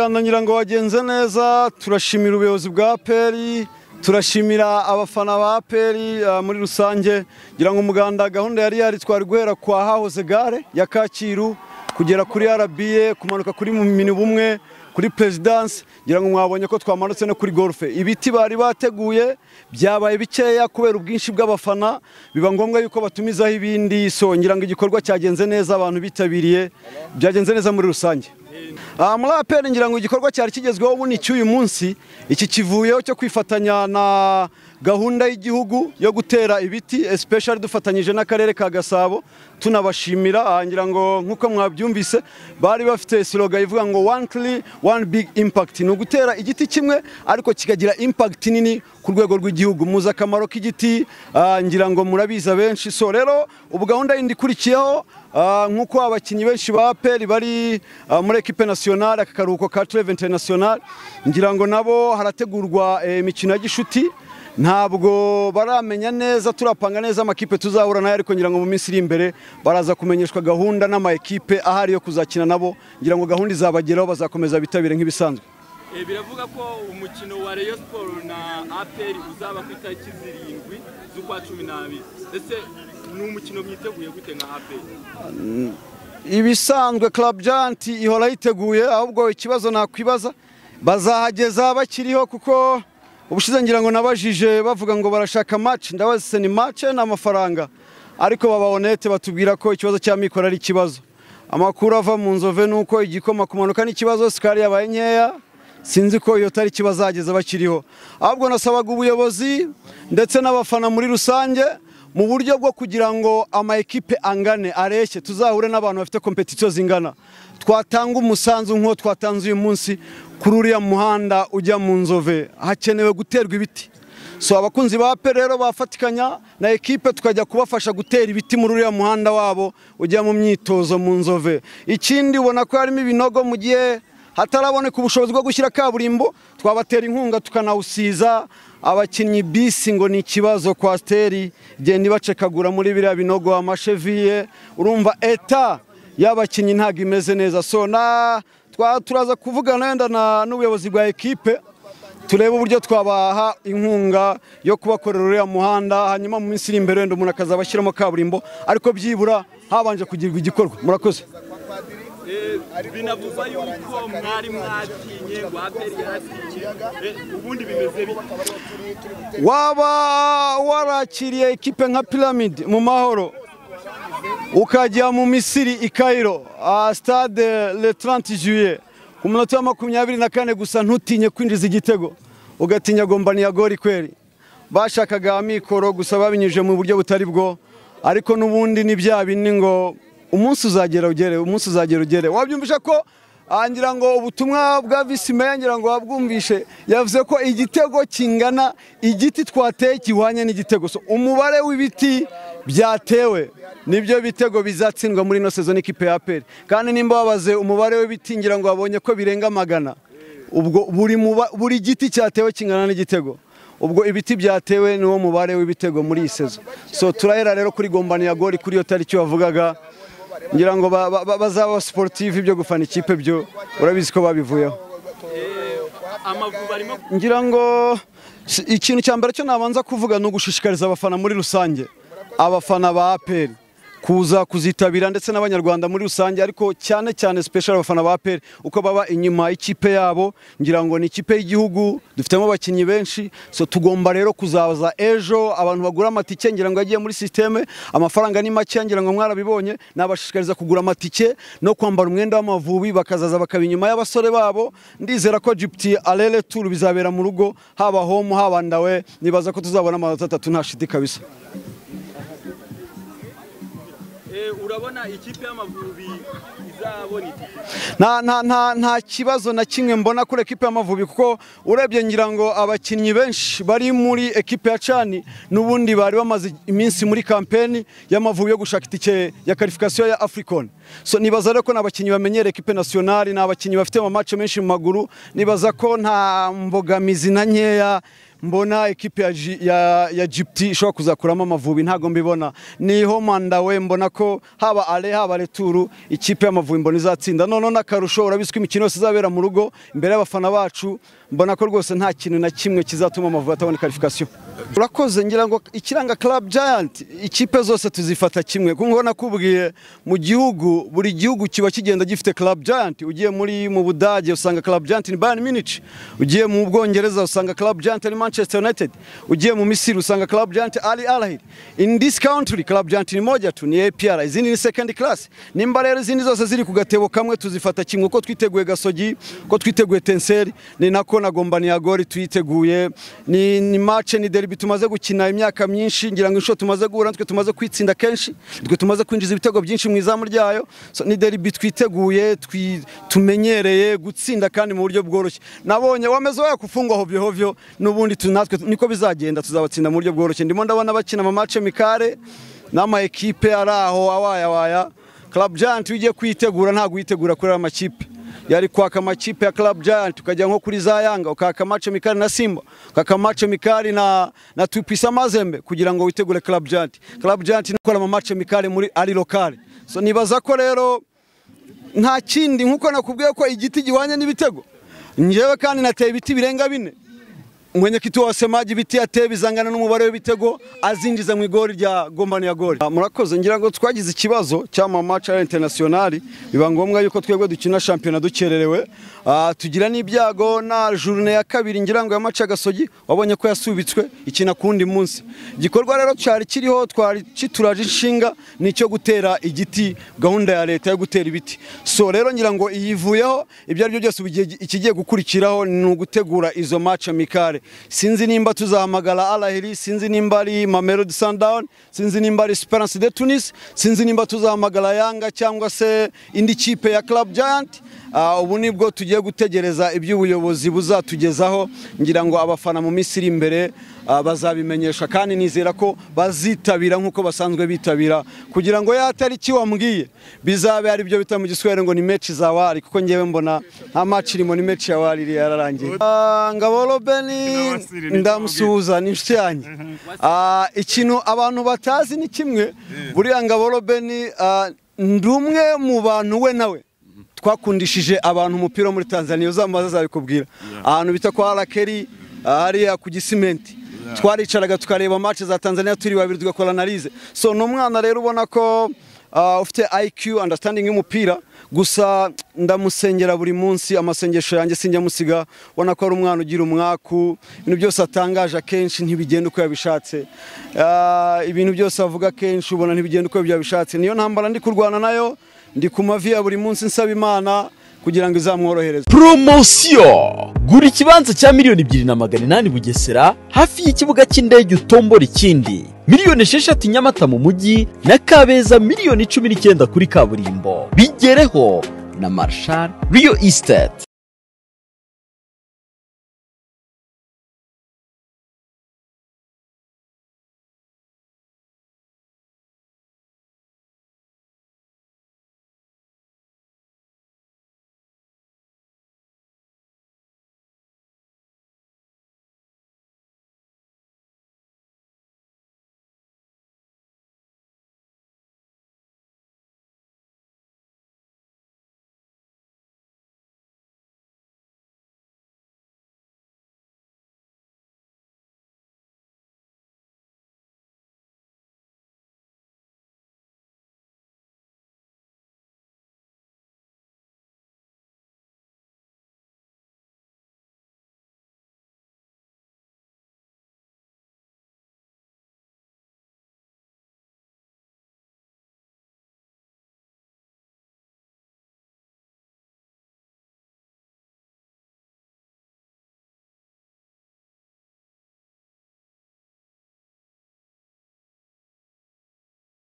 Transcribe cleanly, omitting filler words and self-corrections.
umuganda ngira ngo wagenze neza, turashimira ubuyobozi bwa APR, turashimira abafana ba APR muri rusange. Ngira ngo umuganda gahunda yari twari guhera kwa hahoze gare ya Kacyiru kugera kuri RBA, kumanuka kuri mini bumwe, kuri Presidence. Ngira ngo mwabonye ko twamanutse no kuri golfe. Ibiti bari bateguye byabaye bikeya kubera ubwinshi bw'abafana, biba ngombwa yuko batumizaho ibindi. So ngira ngo igikorwa cyagenze neza, abantu bitabiriye byagenze neza muri rusange. Muri APR ngira ngo igikorwa cyari kigezweho ubu ni cy'uyu munsi, iki kivuyeho cyo kwifatanya na gahunda y'igihugu yo gutera ibiti, especially dufatanyije n'akarere ka Gasabo. Tunabashimira, ngira ngo nkuko mwabyumvise bari bafite slogan ivuga ngo one tree one big impact, no gutera igiti kimwe ariko kikagira impact nini ku rwego rw'igihugu. Muza akamaro k'igiti, ngira ngo murabiza benshi. So rero ubu gahunda yindi kurikiyeho, nkuko abakinyi benshi ba APR bari muri equipe nationale, akakaruhuko ka Treve International, ngira ngo nabo harategurwa imikino ya gishuti. Ntabwo baramenya neza, turapanga neza amakipe tuzahura nayo, ariko ngira ngo mu minsi iri imbere baraza kumenyeshwa gahunda n'ama equipe ahari yo kuzakina nabo. Ngira ngo gahunda izabageraho, bazakomeza bitabire nk'ibisanzwe. Biravuga ko umukino wa Rayon Sport na APR uzaba ku itariki 7 z'ukwa 12. Ese ni umukino mwiteguye gute nka APR? Ibisanzwe Club Giant ihora yiteguye, ahubwo ikibazo nakwibaza bazahageza bakiriho, kuko ubushize ngira ngo nabajije bavuga ngo barashaka match, ndabaze ni match n'amafaranga, ariko baba honete batubwira ko ikibazo cya mikoro ari ikibazo. Amakuru ava mu Nzove nuko igikoma kumanuka n'ikibazo, sikari yabaye nkeya, sinzi ko iyo tari kibazageza bakiriho. Ahubwo nasabaga ubuyobozi ndetse n'abafana muri rusange mu buryo bwo kugira ngo ama equipe angane areshye, tuzahure n'abantu bafite competition zingana, twatanga umusanzu nko twatanze uyu munsi kuri uriya muhanda ujya mu Nzove, hakenewe guterwa ibiti. So abakunzi ba APR rero bafatikanya na equipe tukajya kubafasha gutera ibiti muri uriya muhanda wabo ujya mu myitozo mu Nzove. Ikindi ubona ko harimo ibinogo, mu gihe hataraboneka ubushobozi bwo gushyira kaburimbo, twabatera inkunga tukanawusiza. Abakinnyi bisi ngo ni ikibazo, kwa steri genda ibacekagura muri biriya binogo, amasheviye. Urumva eta y'abakinnyi ntago imeze neza. So turaza kuvugana wenda n'ubuyobozi bwa equipe, turebe uburyo twabaha inkunga yo kubakorera uriya muhanda, hanyuma mu minsi iri imbere wenda umuntu akazabashyiramo kaburimbo, ariko byibura habanje kugirwa igikorwa. Murakoze. Binavuga yuko mwari mwatinye APR yatinye, ubundi bimeze bite? Waba warakiriye equipe nka Pyramid mu mahoro, ukajya mu Misiri i Cairo, stade le 30 juillet, ku munota wa 24 gusa ntutinye kwinjiza igitego, ugatinya gombani ya goli kweli. Bashakaga amikoro gusa babinyuje mu buryo butari bwo, ariko nubundi ni bya bindi ngo umunsi uzagera ugere. Wabyumvisha ko ngira ngo ubutumwa bwa Vice Mayor ngira ngo wabwumvishe, yavuze ko igitego kingana igiti twateye kiwanye n'igitego. So umubare w'ibiti byatewe nibyo bitego bizatsindwa muri no season ikipe ya APR, kandi nimba babaze umubare w'ibiti ngira ngo babonye ko birenga 100. Ubwo buri giti cyatewe kingana n'igitego, ubwo ibiti byatewe niwo mubare w'ibitego muri iyi season. So turahera rero kuri gombani ya goli kuri yo tariki wavugaga, ngira ngo bazaba sportive, ibyo gufana ikipe byo urabizi ko babivuyeho. Ngira ngo ikintu cyambere cyo nabanza kuvuga no gushishikariza abafana muri rusange, abafana ba APR kuza kuzitabira, ndetse n'abanyarwanda muri rusange, ariko cyane cyane special abafana ba APR uko baba inyuma ikipe yabo. Ngira ngo ni ikipe y'igihugu, dufitemo abakinyi benshi. So tugomba rero kuzaza ejo abantu bagura amatike, ngira ngo yagiye muri systeme, amafaranga ni make, ngira ngo mwarabibonye. Nabashishikariza kugura amatike no kwambara umwenda w'Amavubi, bakazaza bakaba inyuma y'abasore babo. Ndizera ko Djibouti Alele Tour bizabera mu rugo, haba home haba ndawe, nibaza ko tuzabona amanota 3 nta shiti kabisa. Urabona ikipe y'Amavubi izabona iki? Nta kibazo na kimwe mbona kuri ekipe y'Amavubi, kuko urebye ngira ngo abakinnyi benshi bari muri ekipe ya Cani n'ubundi bari bamaze iminsi muri campaign y'Amavubi yo gushaka itike ya qualification ya African. So nibaza rero ko n'abakinnyi bamenyera ekipe nationale, n'abakinnyi bafite amamatch menshi mu maguru, nibaza ko nta mbogamizi na nkeya mbona ekipe ya Gypti ishobora kuzakuramo Amavubi, ntago mbibona. Niho mandawe mbona ko haba ale haba returu ikipe y'Amavubi mbona izatsinda. None nakarusho urabiswe imikino yose izabera mu rugo imbere y'abafana bacu, mbona ko rwose nta kintu na kimwe kizatuma Amavubi atabona qualification. Urakoze, ngira ngo ikiranga Club Giant ikipe zose tuzifata kimwe. Kuko nakubwiye mu gihugu, buri gihugu kiba kigenda gifite Club Giant. Ugiye mu Budage usanga Club Giant ni Bayern Munich, ugiye mu Bwongereza usanga Club Giant ni Manchester United, ugiye mu Misiri usanga Club Giant Al Ahly. In this country Club Giant ni moja tu, ni APR, izindi ni second class. Nimba rero izindi zose ziri ku gatebo kamwe tuzifata kimwe. Uko twiteguye Gasogi, uko twiteguye Tenseri, ni nako na Gombani ya Gori tuyiteguye. Ni match ni derby tumaze gukina imyaka myinshi, ngira ngo insho tumaze guhura, twe tumaze kwitsinda kenshi, twe tumaze kwinjiza ibitego byinshi mu izamu ryayo. So ni derby twiteguye, tumenyereye gutsinda kandi mu buryo bworoshye. Nabonye wameze waya kufungwa hovyo n'ubundi tunatwe niko bizagenda, tuzabatsinda mu buryo bworoshye. Ndimo ndabona bakina mu match mikare n'ama equipe araho awaya. Club Giant ugiye kwitegura ntago yitegura kuri amakipe. Yari kwaka amakipe ya Club Giant ukajya nko kuri za Yanga, ukaka match mikari na Simba, ukaka match mikari na Tupisa Mazembe kugira ngo witegure Club Giant. Club Giant ikora ama match mikari muri ari lokale. So nibaza ko rero nta kindi, nkuko nakubwiye ko igiti giwanye n'ibitego. Njewe kandi nateye ibiti birenga 4. Mwenyekiti wa Semaji biti yateye bizangana n'umubare w'ibitego azinjiza mu igori rya Gombani ya Gori. Murakoze, ngira ngo twagize ikibazo cy'ama match international, biba ngombwa yuko twebwe dukina championnat dukererewe. Tugira n'ibyago na journée ya kabiri ngira ngo ya match Gasogi wabonye ko yasubitswe ikina kundi munsi. Gikorwa rero cyari kiriho twari kituraje inshinga nicyo gutera igiti, gahunda ya leta yo gutera ibiti. So rero ngira ngo iyivuyeho ibyo ari byo byose ikigiye gukurikiraho ni ugutegura izo match amikare. Sinzi nimba tuzahamagara Al Ahly, sinzi nimba ari Mamelodi Sundowns, sinzi nimba ari Esperance de Tunis, sinzi nimba tuzahamagara Yanga cyangwa se indi kipe ya Club Giant. Ubu nibwo tugiye gutegereza iby'ubuyobozi buzatugezaho, ngira ngo abafana mu Misiri imbere bazabimenyesha kandi nizera ko bazitabira nkuko basanzwe bitabira, kugira ngo yatari kiwambwiye bizabe ari byo bita mu Giswahili ngo ni match za wari, kuko ngewe mbona nta match irimo, ni match ya wari yararangiye. Ngabolo Beni ndamusuhuza ni inshuti yanjye. Ikintu abantu batazi ni kimwe, buriya Ngabolo Beni ndumwe mu bantu we nawe twakundishije abantu umupira muri Tanzania, uzamaze zabikubwira. Ahantu bita kwa Alakeri hariya ku Gisimenti, twaricaraga tukareba match za Tanzania turi babiri tugakora analyse. So no mwana rero ubona ko ufite IQ understanding y'umupira, gusa ndamusengera buri munsi, amasengesho yanjye sinjya musiga. Ubona ko ari umwana ugira umwaku, ibintu byose atangaje akenshi ntibigenda uko yabishatse. Ibintu byose avuga kenshi ubona ntibigenda uko yabishatse. Niyo ntambara ndi kurwana nayo, ndi ku mavi ya buri munsi nsaba Imana kugira ngo izamworohereze. Promotion gura ikibanza cya $2,800 Bugesera hafi y'ikibuga cy'indege utombora ikindi, $6,000 Nyamata mu mujyi, na Kabeza $19,000 kuri kaburimbo. Bigereho na Marshal Real Estate.